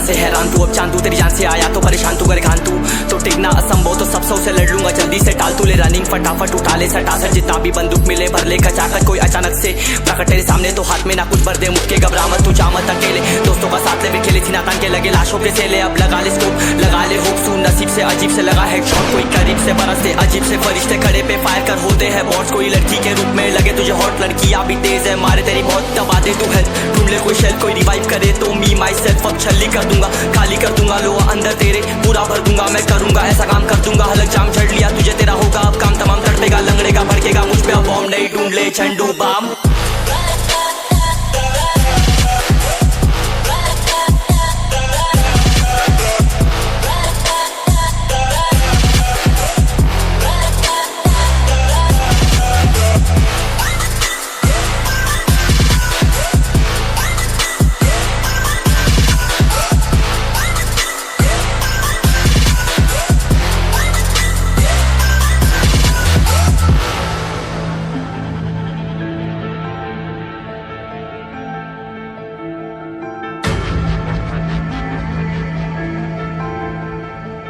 से हैरान तू, अब चांदू तेरी जान से आया तो परेशान तू करे खान तू तो टिकना असंभव तो सब सौ से लड़ लूंगा जल्दी से टाल तू ले रनिंग फटाफट उठा ले सटा सर जितना भी बंदूक मिले भर ले खचाकर कोई अचानक से प्रकट तेरे सामने तो हाथ में ना कुछ भर दे मुझके घबरा मत तू जा मत अकेले दोस्तों का साथ ले भी खेले थी नातान के लगे लाशों के सेले अब लगा ले स्कोप लगा ले होप सू नसीब से अजीब से लगा हेडशॉट कोई करीब से बरसते अजीब से फरिश्ते खड़े पे फायर कर होते हैं बॉट्स कोई लड़की के रूप में लगे तुझे हॉट लड़कियां भी तेज है मारे तेरी बहुत दबा दे तू हेल्प ढूंढ ले कोई शेल कोई रिवाइव करे तो मी माई सेल्फ अब छल्ली कर दूंगा खाली कर दूंगा लो अंदर तेरे पूरा भर दूंगा मैं करूंगा ऐसा काम कर दूंगा हलक जाम चढ़ लिया तुझे तेरा होगा अब काम तमाम तड़पेगा लंगड़ेगा भड़केगा मुझ पे अब बॉम्ब नहीं ढूंढ ले Zandu balm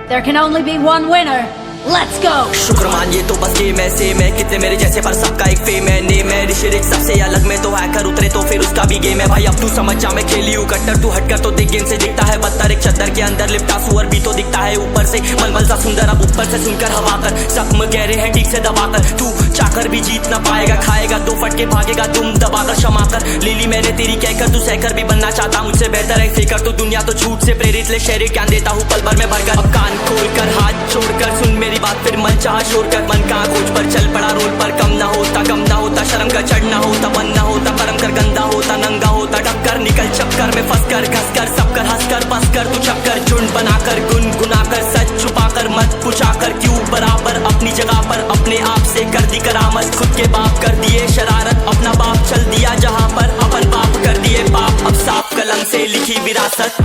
There can only be one winner. Let's go! शुक्रमान ये तो बस गेम है सेम है कितने मेरे जैसे पर सबका एक फेम है नेम है ऋषिरिक सबसे अलग में तो हैकर उतरे तो फिर उसका भी गेम है भाई अब तू समझ जा मैं खेली हूँ कट्टर तू हटकर तो देख गेम से दिखता है पत्थर एक चद्दर के अंदर लिपटा सुअर भी तो दिखता है ऊपर से मलमल सा सुंदर अब ऊपर से सुनकर हवा कर जख्म गहरे हैं ठीक से दबाकर तू चाकर भी जीत ना पाएगा खाएगा दो फटके भागेगा तुम दबाकर क्षमा कर ले ली मैंने तेरी कहकर तू सहकर भी बनना चाहता मुझसे बेहतर है फेकर तो दुनिया तो झूठ से प्रेरित ले शहर ज्ञान देता हूँ पल भर में भरकर अब कान खोल कर हाथ छोड़कर सुन मेरी बात फिर मन चाह शोर कर मन कहाँ खोज पर चल पड़ा रोड पर कम ना होता शर्म का चढ़ना होता बन ना होता परम कर गंदा होता नंगा होता टक्कर निकल चक्कर में फंस कर घस कर सब कर हंस कर बस कर तू चक्कर झुंड बनाकर गुनगुनाकर सच छुपाकर मत पूछाकर क्यों बराबर अपनी जगह पर अपने आप से कर दी करामत खुद के बाप कर दिए शरारत अपना बाप चल दिया जहाँ पर अपन बाप कर दिए बाप अब साफ कलम से लिखी विरासत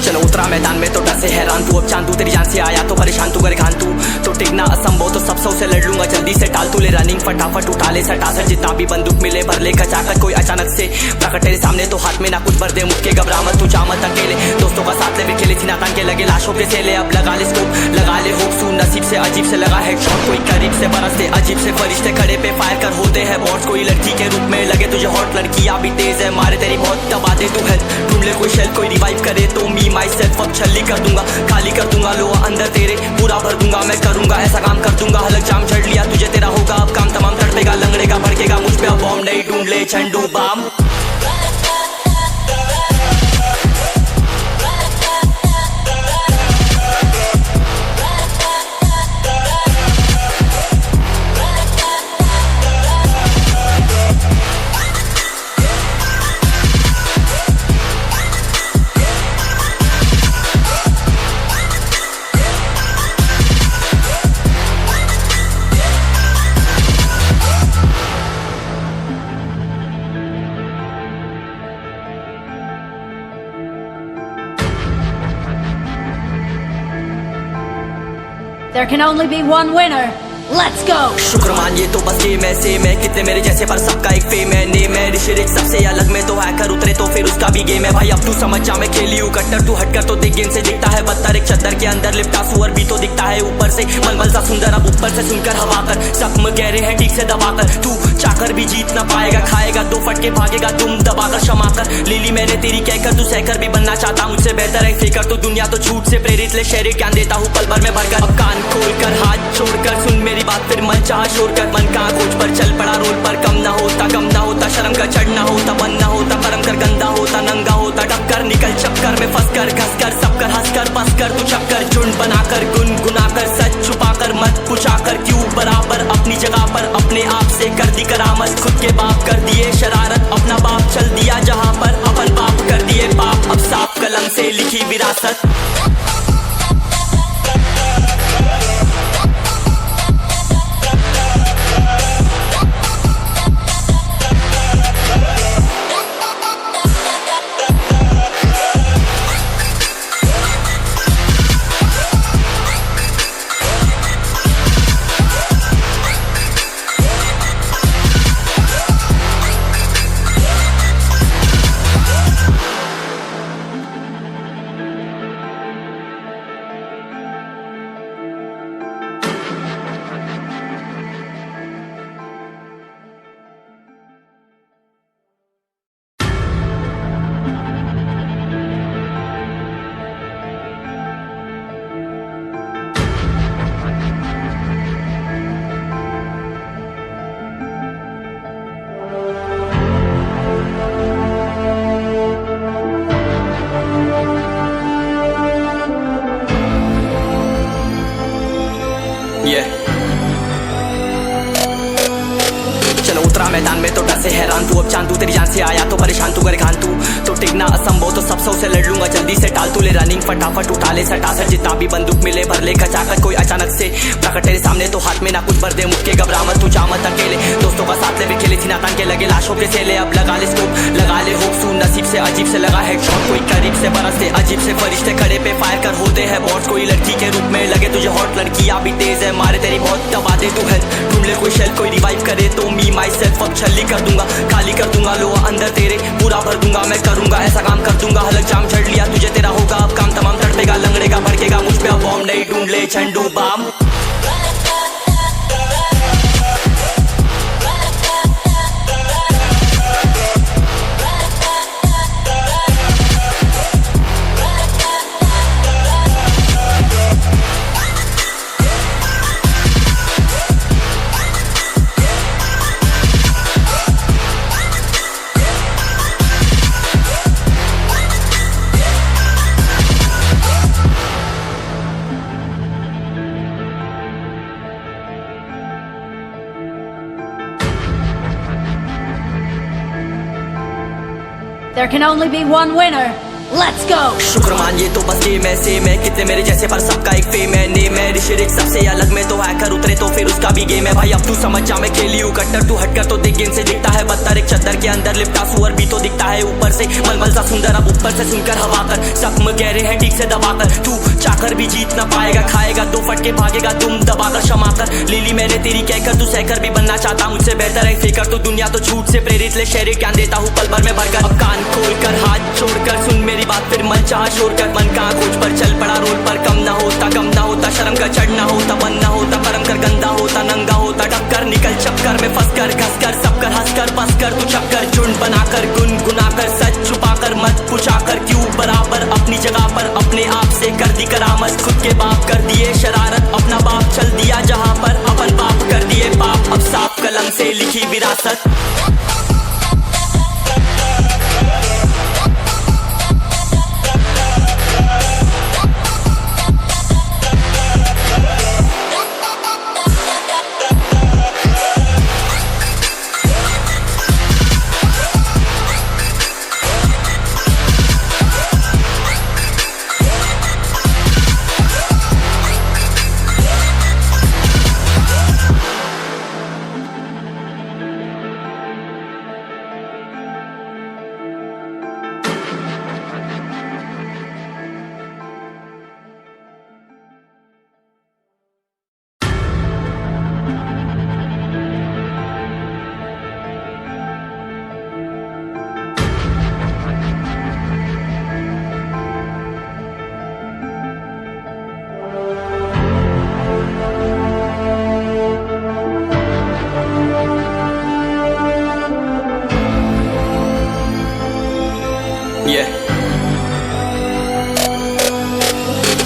चलो उतरा मैदान में तो डर से हैरान तू अब चांदू तेरी जान से आया तो परेशान तू करे खान तू तो टिकना असंभव तो सब सौ से लड़ लूंगा जल्दी से टाल तू ले रनिंग फटाफट उठा ले सटा सर जितना भी बंदूक मिले भर ले खचाकर कोई अचानक से प्रकट तेरे सामने तो हाथ में ना कुछ भर दे मुझके घबरा मत तू जा मत अकेले दोस्तों का साथ ले भी खेले थी नातान के लगे लाशों के सेले अब लगा ले स्कोप लगा ले होप सू नसीब से अजीब से लगा हेडशॉट कोई करीब से बरसते अजीब से फरिश्ते खड़े पे फायर कर होते हैं बॉट्स कोई लड़की के रूप में लगे तुझे हॉट लड़कियां भी तेज है मारे तेरी बहुत दबा दे तू हेल्प ढूंढ ले कोई शेल कोई रिवाइव करे तो मी माई सेल्फ अब छल्ली कर दूंगा खाली कर दूंगा लो अंदर तेरे पूरा भर दूंगा मैं करूंगा ऐसा काम कर दूंगा हलक जाम चढ़ लिया तुझे तेरा होगा अब काम तमाम तड़पेगा लंगड़ेगा भड़केगा मुझ पे अब बॉम्ब नहीं ढूंढ ले Zandu balm There can only be one winner. Let's go! शुक्र मान ये तो बस गेम है, सेम है कितने मेरे जैसे पर सबका एक फेम है, नेम है ऋषिरिक सबसे अलग में तो हैकर उतरे तो फिर उसका भी गेम है भाई। अब तू समझ जा मैं खेली हूँ कट्टर, तू हटकर तो देख गेम से दिखता है बदतर। एक चद्दर के अंदर लिपटा सुअर भी तो दिखता है ऊपर से मलमल सा सुंदर, अब ऊपर से सुनकर हवा कर जख्म गहरे हैं ठीक से दबाकर। तू चाकर भी जीत ना पाएगा, खाएगा दो फटके भागेगा तुम दबाकर क्षमा कर। ले ली मैंने तेरी कहकर तू सहकर भी बनना चाहता मुझसे बेहतर है फेकर, तो दुनिया तो झूठ से प्रेरित ले शहरी ज्ञान देता हूँ पल भर में भरकर। अब कान खोलकर हाथ छोड़कर सुन मेरी बात फिर मन चाह शोर कर, मन कहाँ खोज पर चल पड़ा रोल पर। कम ना होता शर्म का चढ़ना होता, बन ना होता कर्म कर गंदा होता नंगा होता टक्कर निकल चक्कर में फंस कर घस कर सब कर हंस कर बस कर तू चक्कर झुंड बनाकर गुनगुनाकर सच छुपाकर मत पूछाकर क्यों बराबर अपनी जगह पर अपने आप से कर दी करामत। खुद के बाप कर दिए शरारत, अपना बाप चल दिया जहाँ पर अपन बाप कर दिए पाप। अब साफ कलम से लिखी विरासत। चलो उतरा मैदान में तो डर से हैरान तू, अब चांद तू तेरी जान से आया तो परेशान तू कर घान तू तो टिकना असंभव तो सबसे उसे लड़ लूंगा जल्दी से टाल तू ले रनिंग फटाफट उठा ले सटासट जितना भी बंदूक मिले भर ले खचाखच। कोई अचानक से प्रकट तेरे सामने तो हाथ में ना कुछ भर दे मुक्के घबरा मत तू जा मत अकेले, दोस्तों का साथ ले भी खेले थी ना तान के लगे लाशों के सेले। अब लगा ले स्कोप लगा ले होप सू नसीब से अजीब से लगा हेडशॉट, कोई करीब से बरसते अजीब से फरिश्ते खड़े पे फायर कर होते हैं बॉट्स। कोई लड़की के रूप में लगे तुझे हॉट, लड़कियां भी तेज है मारे तेरी बहुत दबा दे तू हेल्थ ढूंढ ले कोई शेल्फ कोई रिवाइव करे तो मी माई सेल्फ अब छल्ली कर दूंगा खाली कर दूंगा लोहा अंदर तेरे पूरा भर दूंगा मैं करूंगा ऐसा काम कर दूंगा। हलक जाम छड़ लिया तुझे तेरा होगा अब काम तमाम तड़पेगा लंगड़ेगा भड़केगा मुझ पे अब बॉम्ब नहीं ढूंढ ले Zandu balm. There can only be one winner. Let's go! शुक्र मान ये तो बस गेम है, सेम है कितने मेरे जैसे पर सबका एक फेम है, नेम है ऋषिरिक सबसे अलग में तो हैकर उतरे तो फिर उसका भी गेम है भाई। अब तू समझ जा मैं खेली हूँ कट्टर, तू हटकर तो देख गेम से दिखता है बदतर। एक चद्दर के अंदर लिपटा सुअर भी तो दिखता है ऊपर से मलमल सा सुंदर, अब ऊपर से सुनकर हवा कर जख्म गहरे हैं ठीक से दबाकर। तू चाकर भी जीत ना पाएगा, खाएगा दो फटके भागेगा तुम दबाकर क्षमा कर। ले ली मैंने तेरी कहकर तू सहकर भी बनना चाहता मुझसे बेहतर है फेकर, तो दुनिया तो झूठ से प्रेरित ले शहरी ज्ञान देता हूँ पल भर में भरकर। अब कान खोलकर हाथ छोड़कर सुन मेरी बात फिर मन चाह शोर कर, मन कहाँ खोज पर चल पड़ा रोल पर। कम ना होता शर्म का चढ़ना होता, बन ना होता कर्म कर गंदा होता नंगा होता टक्कर निकल चक्कर में फंस कर घस कर सब कर हंस कर बस कर तू चक्कर झुंड बनाकर गुनगुनाकर सच छुपाकर मत पूछाकर क्यों बराबर अपनी जगह पर अपने आप से कर दी करामत। खुद के बाप कर दिए शरारत, अपना बाप चल दिया जहाँ पर अपन बाप कर दिए पाप। अब साफ कलम से लिखी विरासत।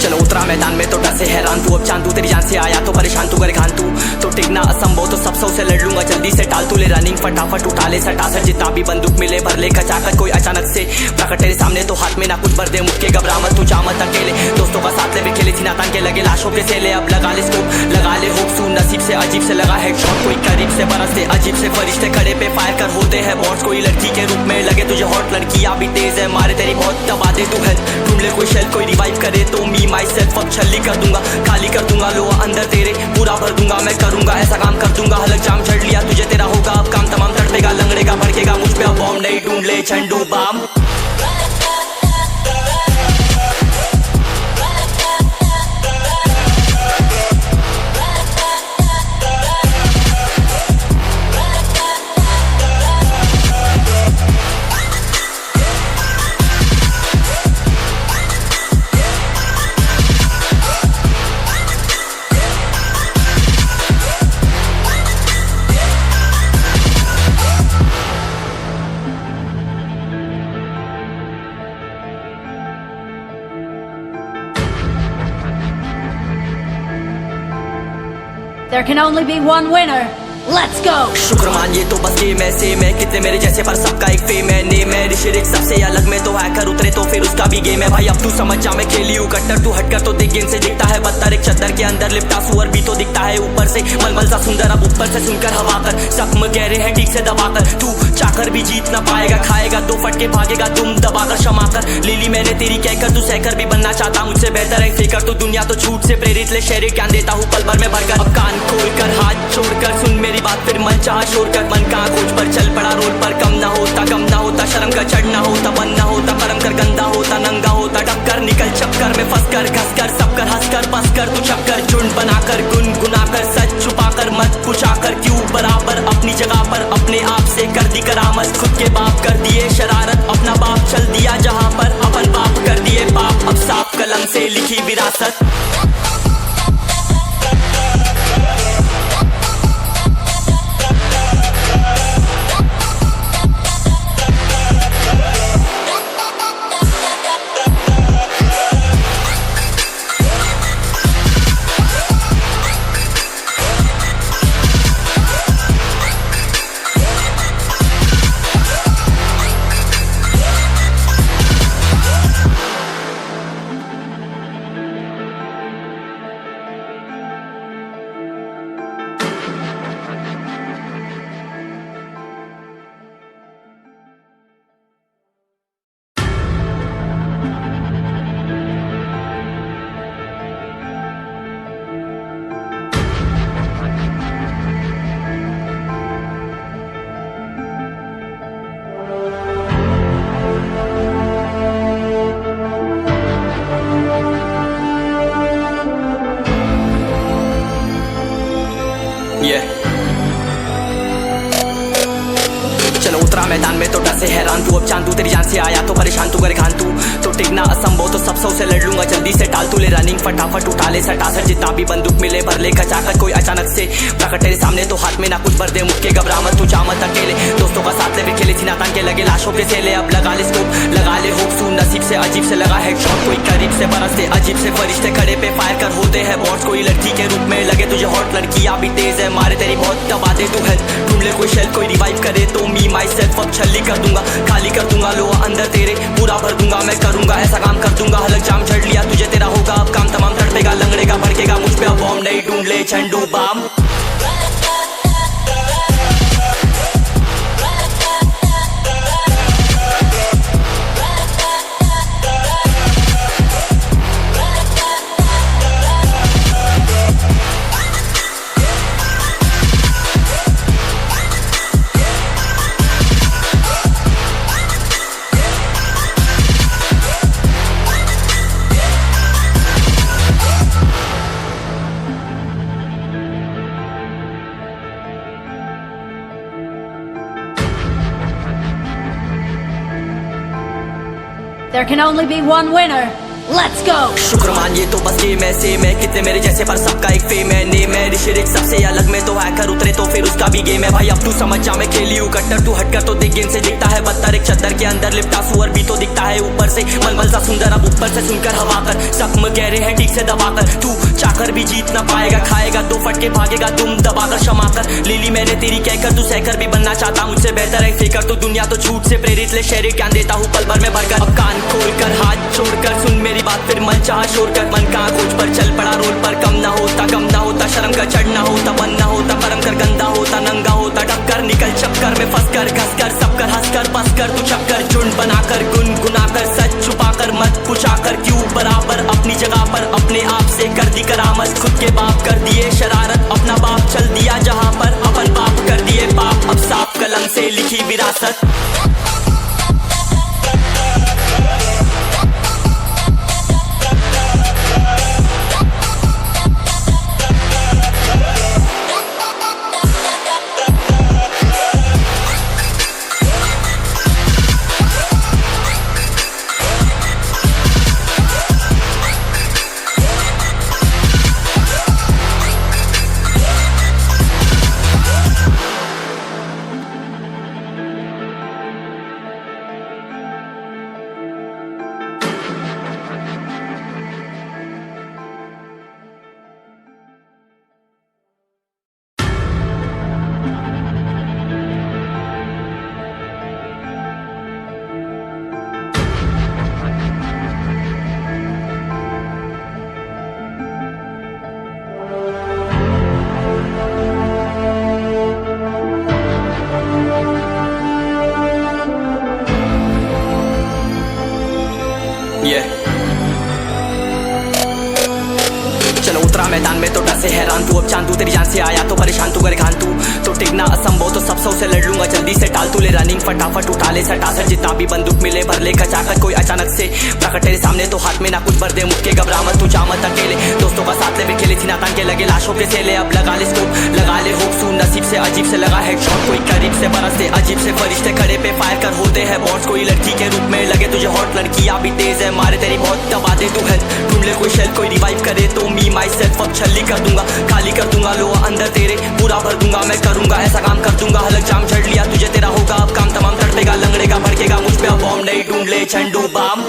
चलो उतरा मैदान में तो डर से हैरान तू, अब चांद तू तेरी जान से आया तो परेशान तू, करे खान तू तो टिकना असंभव, तो सब से लड़ लूंगा जल्दी से टाल तू, ले रनिंग फटाफट उठा ले सटासट, जितना भी बंदूक मिले भर ले कचाकच, कोई अचानक से प्रकट तेरे सामने तो हाथ में ना कुछ भर दे, मुक्के घबरा मत तू, जा मत अकेले, दोस्तों का साथ ले भी खेले थी नातान के लगे लाशों के सेले, अब लगा ले स्कोप लगा ले होप सू, नसीब से अजीब से लगा हेडशॉट, कोई करीब से बरसते अजीब से फरिश्ते खड़े पे फायर कर होते हैं बॉट्स, कोई लड़की के रूप में लगे तुझे हॉट, लड़कियां भी तेज है मारे तेरी बहुत, दबा दे तू हेल्थ ढूंढ ले कोई शेल, कोई रिवाइव करे तो मी माई सेल्फ अब छल्ली कर दूंगा, खाली कर दूंगा लोहा अंदर तेरे पूरा भर दूंगा, मैं करूंगा ऐसा काम कर दूंगा, हलक जाम चढ़ लिया तुझे तेरा होगा अब काम तमाम, तड़पेगा लंगड़ेगा भड़केगा मुझ पे अब बॉम्ब नहीं, ढूंढ ले Zandu balm. There can only be one winner. Let's go! शुक्र मानिए तो बस गेम ऐसे में कितने मेरे जैसे पर सबका एक फेम है, नेम है ऋषिरिक सबसे अलग में तो हैकर उतरे तो फिर उसका भी गेम है भाई, अब तू समझ जा मैं खेली हूँ कट्टर, तू हटकर तो देख गेम से दिखता है बदतर, एक चद्दर के अंदर लिपटा सुअर भी तो दिखता है ऊपर से मलमल सा सुंदर, अब ऊपर से सुनकर हवा कर जख्म गहरे हैं ठीक से दबाकर, तू चाकर भी जीत ना पाएगा, खाएगा दो फटके भागेगा तुम दबाकर क्षमा कर, ले ली मैंने तेरी कहकर तू सहकर भी बनना चाहता मुझसे बेहतर है फेकर, तो दुनिया तो झूठ से प्रेरित ले शहरी ज्ञान देता हूँ पल भर में भरकर, अब कान खोल कर हाथ छोड़कर सुन मेरी बात फिर मन शोर कर, मन का खोज पर चल पड़ा रोड पर, कम ना होता शर्म का चढ़ना होता, बन ना होता परम कर, गंदा होता नंगा होता, टक्कर निकल चक्कर में फंस कर, घस कर सब कर हंस कर बस कर, तू चक्कर झुंड बनाकर गुनगुनाकर सच छुपाकर मत पूछाकर, क्यों बराबर अपनी जगह पर अपने आप से कर दी करामत, खुद के बाप कर दिए शरारत, अपना बाप चल दिया जहाँ पर अपन बाप कर दिए बाप, अब साफ कलम से लिखी विरासत। चलो उतरा मैदान में तो डर से हैरान तू, अब चांद तू तेरी जान से आया तो परेशान तू, करे खान तू तो टिकना असंभव, तो सब से लड़ लूंगा जल्दी से टाल तू, ले रनिंग फटाफट उठा ले सटासट, जितना भी बंदूक मिले भर ले कचाकच, कोई अचानक से प्रकट तेरे सामने तो हाथ में ना कुछ भर दे, मुक्के घबरा मत तू, जा मत अकेले, दोस्तों का साथ ले भी खेले थी नातान के लगे लाशों के सेले, अब लगा ले स्कोप लगा ले होप सू, नसीब से अजीब से लगा हेडशॉट, कोई करीब से बरसते अजीब से फरिश्ते खड़े पे फायर कर होते हैं बॉट्स, कोई लड़की के रूप में लगे तुझे हॉट, लड़कियां भी तेज है मारे तेरी बहुत, दबा दे तू हेल्थ ढूंढ ले कोई शेल, कोई रिवाइव करे तो मी माई सेल्फ अब छल्ली कर दूंगा, खाली कर दूंगा लोहा अंदर तेरे पूरा भर दूंगा, मैं करूंगा ऐसा काम कर दूंगा, हलक जाम चढ़ लिया तुझे तेरा होगा अब काम तमाम, तड़पेगा लंगड़ेगा भड़केगा मुझ पे अब बॉम्ब नहीं, ढूंढ ले Zandu balm. There can only be one winner. Let's go! शुक्र मान ये तो बस गेम है, सेम है कितने मेरे जैसे पर सबका एक फेम है, नेम है ऋषिरिक सबसे अलग में तो हैकर उतरे तो फिर उसका भी गेम है भाई। अब तू समझ जा मैं खेली हूँ कट्टर, तू हटकर तो देख गेम से दिखता है बदतर। एक चद्दर के अंदर लिपटा सुअर भी तो दिखता है ऊपर से मलमल सा सुंदर, अब ऊपर से सुनकर हवा कर जख्म गहरे हैं ठीक से दबाकर। तू चाकर भी जीत ना पाएगा, खाएगा दो फटके भागेगा तुम दबाकर क्षमा कर। ले ली मैंने तेरी कहकर, तू सहकर भी बनना चाहता मुझसे बेहतर है फिकर। तू दुनिया तो झूठ से प्रेरित ले शहर ज्ञान देता हूँ पल भर में भरकर। अब कान खोल कर हाथ छोड़कर सुन मेरी बात, फिर मन चाह शोर कर। मन कहाँ खोज पर चल पड़ा रोल पर, कम ना होता शर्म का चढ़ना होता, बनना होता परम कर गंदा होता नंगा होता टक्कर। निकल चक्कर में फंस कर घस कर सब कर हंस कर बस कर। तू चक्कर झुंड बनाकर गुनगुना कर सच छुपा कर मत पूछा कर क्यों बराबर अपनी जगह पर अपने आप से कर दी करामत। खुद के बाप कर दिए शरारत, अपना बाप चल दिया जहाँ पर अपन बाप कर दिए बाप। अब साफ कलम से लिखी विरासत। चलो उतरा मैदान में तो डर से हैरान तू, अब चांद तू तेरी जान से आया तो परेशान तू कर घान तू। तो टिकना असंभव तो सब से लड़ लूंगा जल्दी से टाल तू ले रनिंग फटाफट उठा ले सटा सर। जितना भी बंदूक मिले भर ले खचाकर कोई अचानक से प्रकट तेरे सामने तो हाथ में ना कुछ भर दे मुक्के घबरा मत तू जा मत अकेले। दोस्तों का साथ ले भी खेले थी नातान के लगे लाशों के सेले। अब लगा ले स्कोप लगा ले होप सू नसीब से अजीब से लगा हेडशॉट कोई करीब से बरसते अजीब से फरिश्ते खड़े पे फायर कर होते हैं बॉट्स। कोई लड़की के रूप में लगे तुझे हॉट, लड़कियां भी तेज है मारे तेरी बहुत दबा दे तू हेल्थ। ढूंढ ले कोई शेल कोई रिवाइव करे तो मी माई सेल्फ अब छल्ली कर दूंगा खाली कर दूंगा लोहा अंदर तेरे पूरा भर दूंगा। मैं करूंगा ऐसा काम कर दूंगा हलक जाम चढ़ लिया तुझे तेरा होगा अब काम तमाम तड़पेगा लंगड़ेगा भड़केगा मुझ पे अब बॉम्ब नहीं ढूंढ ले Zandu balm.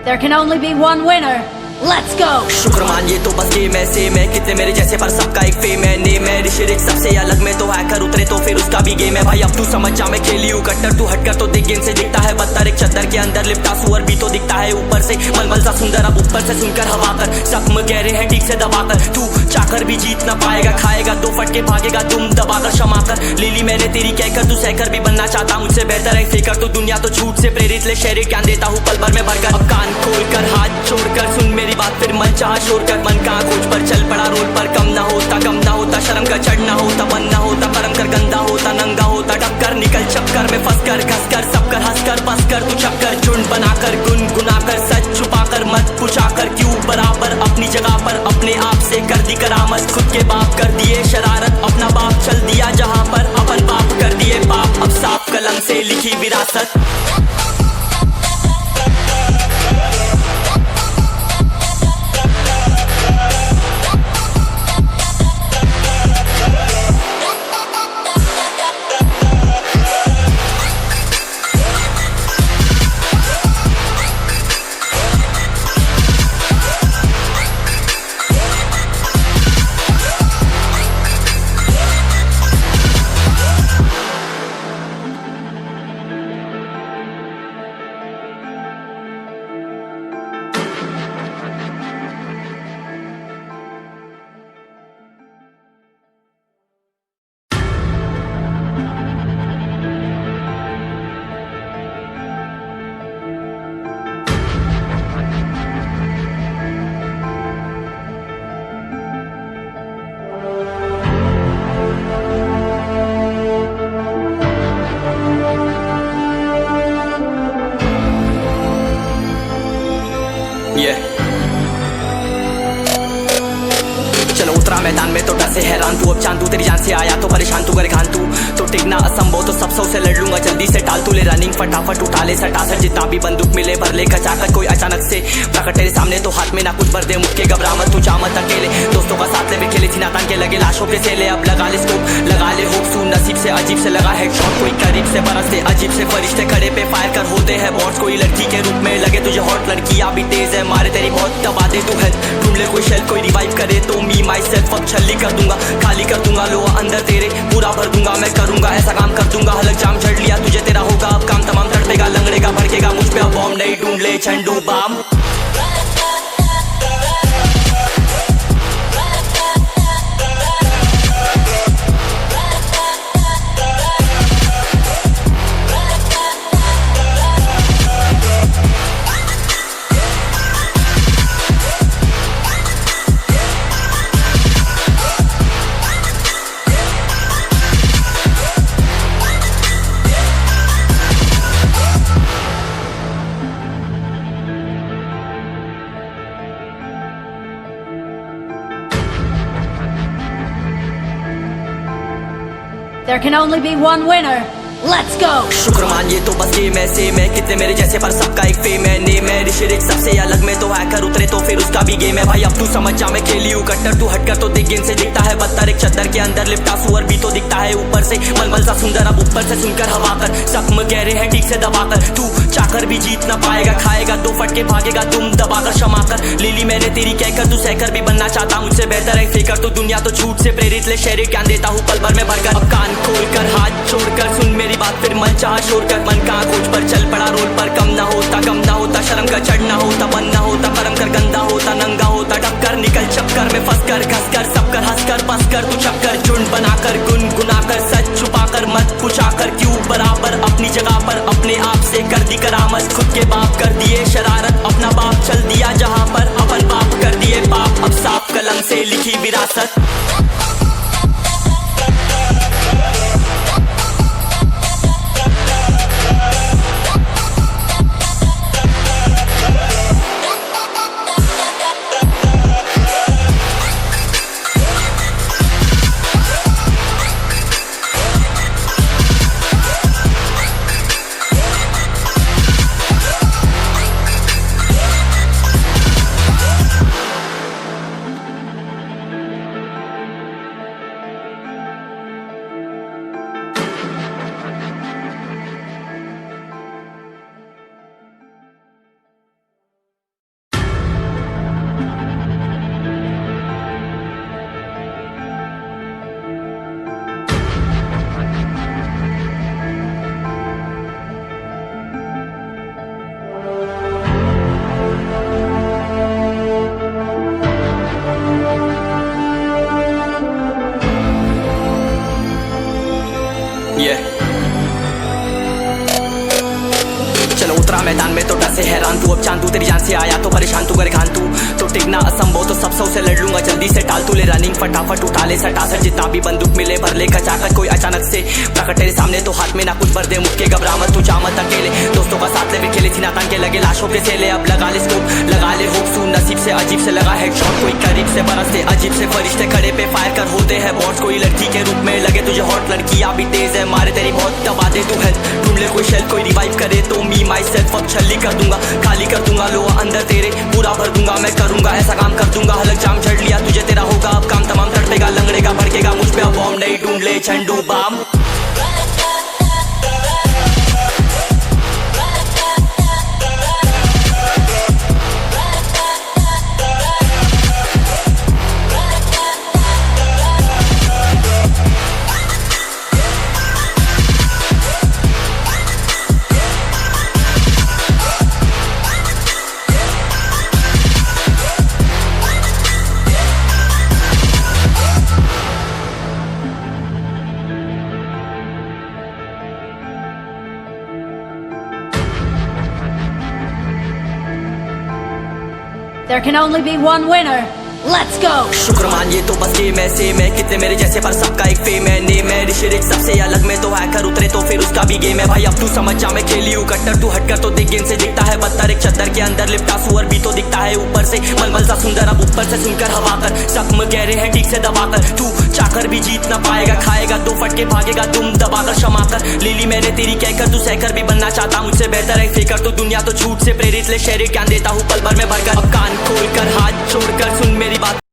There can only be one winner. Let's go! शुक्र मान ये तो बस गेम है, सेम है कितने मेरे जैसे पर सबका एक फेम है, नेम है ऋषिरिक सबसे अलग में तो हैकर उतरे तो फिर उसका भी गेम है भाई। अब तू समझ जा मैं खेली हूँ कट्टर, तू हटकर तो देख गेम से दिखता है बदतर। एक चद्दर के अंदर लिपटा सुअर भी तो दिखता है ऊपर से मलमल सा सुंदर, अब ऊपर से सुनकर हवा कर जख्म गहरे हैं ठीक से दबाकर। तू चाकर भी जीत ना पाएगा, खाएगा दो फटके भागेगा तुम दबाकर क्षमा कर। ले ली मैंने तेरी कहकर, तू सहकर भी बनना चाहता मुझसे बेहतर है फिकर। तू दुनिया तो झूठ से प्रेरित ले शहर ज्ञान देता हूँ पल भर में भरकर। अब कान खोल कर हाथ छोड़कर सुन मेरी बात, फिर मन चाह शोर कर। मन कहाँ खोज पर चल पड़ा रोल पर, कम ना होता शर्म का चढ़ना होता, बनना होता परम कर गंदा होता नंगा होता टक्कर। निकल चक्कर में फंस कर घस कर सब कर हंस कर बस कर। तू चक्कर झुंड बनाकर गुनगुना कर सच छुपा कर मत पूछा कर क्यों बराबर अपनी जगह पर अपने आप से कर दी करामत। खुद के बाप कर दिए शरारत, अपना बाप चल दिया जहाँ पर अपन बाप कर दिए बाप। अब साफ कलम से लिखी विरासत। उतरा मैदान में तो डर से हैरान तू, अब चांदू तेरी जान से आया तो परेशान तू करे खान तू तो टिकना असंभव तो सब सौ से लड़ लूंगा जल्दी से टाल तू ले रनिंग फटाफट उठा ले सटा सर जितना भी बंदूक मिले भर ले कचाकर कोई अचानक से प्रकट तेरे सामने तो हाथ में ना कुछ भर दे मुक्के घबरा मत तू जा मत अकेले दोस्तों का साथ ले भी खेले थी नातान के लगे लाशों के सेले अब लगा ले स्कोप लगा ले होप सू नसीब से अजीब से लगा हेडशॉट कोई करीब से बरसते अजीब से फरिश्ते खड़े पे फायर कर होते हैं बॉट्स कोई लड़की के रूप में लगे तुझे हॉट लड़कियां भी तेज है मारे तेरी बहुत दबा दे तू हेल्थ ढूंढ ले कोई शेल कोई रिवाइव करे तो मी माई सेल्फ अब छल्ली कर दूंगा खाली कर दूंगा लोहा अंदर तेरे पूरा भर दूंगा मैं करूंगा ऐसा काम कर दूंगा हलक जाम चढ़ लिया तुझे तेरा होगा अब काम तमाम तड़पेगा लंगड़ेगा भड़केगा मुझ पे अब बॉम्ब नहीं ढूंढ ले Zandu balm There can only be one winner. Let's go! शुक्र मानिए तो बस गेम ऐसे मैं कितने मेरे जैसे पर सबका एक फेम है नेम है ऋषिरिक सबसे अलग में तो हैकर उतरे तो फिर उसका भी गेम है भाई अब तू समझ जा मैं खेली हूँ कट्टर तू हटकर तो देख गेम से दिखता है बदतर एक चद्दर के अंदर लिपटा सुअर भी तो दिखता है ऊपर से मलमल सा सुंदर अब ऊपर से सुनकर हवा कर जख्म गहरे हैं ठीक से दबाकर तू चाकर भी जीत ना पाएगा खाएगा दो फटके भागेगा तुम दबाकर क्षमा कर लीली मैंने तेरी कहकर तू सहकर भी बनना चाहता मुझसे बेहतर है फेकर तो दुनिया तो झूठ से प्रेरित ले शेर ज्ञान देता हूँ पल भर में भरकर अब कान खोल कर हाथ छोड़कर सुन मेरी बात फिर मन चाह शोर कर मन का खोज पर चल पड़ा रोल पर कम ना होता शर्म का चढ़ना होता बनना होता परम कर गंदा होता नंगा होता टक्कर निकल चक्कर में फंस कर घस कर सब कर हंस कर बस कर तू चक्कर झुंड बनाकर गुनगुनाकर सच छुपाकर मत पूछाकर क्यों बराबर अपनी जगह पर अपने आप से कर दी करामत खुद के बाप कर दिए शरारत अपना बाप चल दिया जहाँ पर अपन बाप कर दिए बाप अब साफ कलम से लिखी विरासत चलो उतरा मैदान में तो डर से हैरान तू अब चांदू तेरी जान से आया तो परेशान तू करे खान तू तो टिकना असंभव तो सब सौ से लड़ लूंगा जल्दी से टाल तू ले रनिंग फटाफट उठा ले सटा सर जितना भी बंदूक मिले भर ले कचाकर कोई अचानक से प्रकट तेरे सामने तो हाथ में ना कुछ भर दे मुक्के घबरा मत तू जा मत अकेले दोस्तों का साथ ले भी खेले थी नातान के लगे लाशों के सेले अब लगा ले स्कोप लगा ले होप सू नसीब से अजीब से लगा हेडशॉट कोई करीब से बरसते अजीब से फरिश्ते खड़े पे फायर कर होते हैं बॉट्स कोई लड़की के रूप में लगे तुझे हॉट लड़कियां भी तेज है मारे तेरी बहुत दबा दे तू हेल्थ ढूंढ ले कोई शेल कोई रिवाइव करे तो मी माई सेल्फ अब छल्ली कर दूंगा खाली कर दूंगा लोहा अंदर तेरे पूरा भर दूंगा मैं करूंगा ऐसा काम कर दूंगा हलक जाम चढ़ लिया तुझे तेरा होगा अब काम तमाम तड़पेगा लंगड़ेगा भड़केगा मुझ पे अब बॉम्ब नहीं ढूंढ ले Zandu balm There can only be one winner. Let's go. शुक्र मान ये तो बस गेम है सेम है कितने मेरे जैसे पर सबका एक फेम है नेम है ऋषिरिक सबसे अलग में तो हैकर उतरे तो फिर उसका भी गेम है भाई अब तू समझ जा मैं खेली हूँ कट्टर तू हटकर तो देख गेम से दिखता है पत्थर एक चद्दर के अंदर लिपटा सुअर भी तो दिखता है ऊपर से मलमल सा सुंदर अब ऊपर से सुनकर हवा कर जख्म गहरे हैं ठीक से दबाकर तू चाकर भी जीत ना पाएगा खाएगा दो फटके भागेगा तुम दबाकर क्षमा कर ले ली मैंने तेरी कहकर तू सहकर भी बनना चाहता मुझसे बेहतर है फेकर तो दुनिया तो झूठ से प्रेरित ले शेर ज्ञान देता हूँ पल भर में भरकर अब कान खोल कर हाथ छोड़कर सुन मेरी बात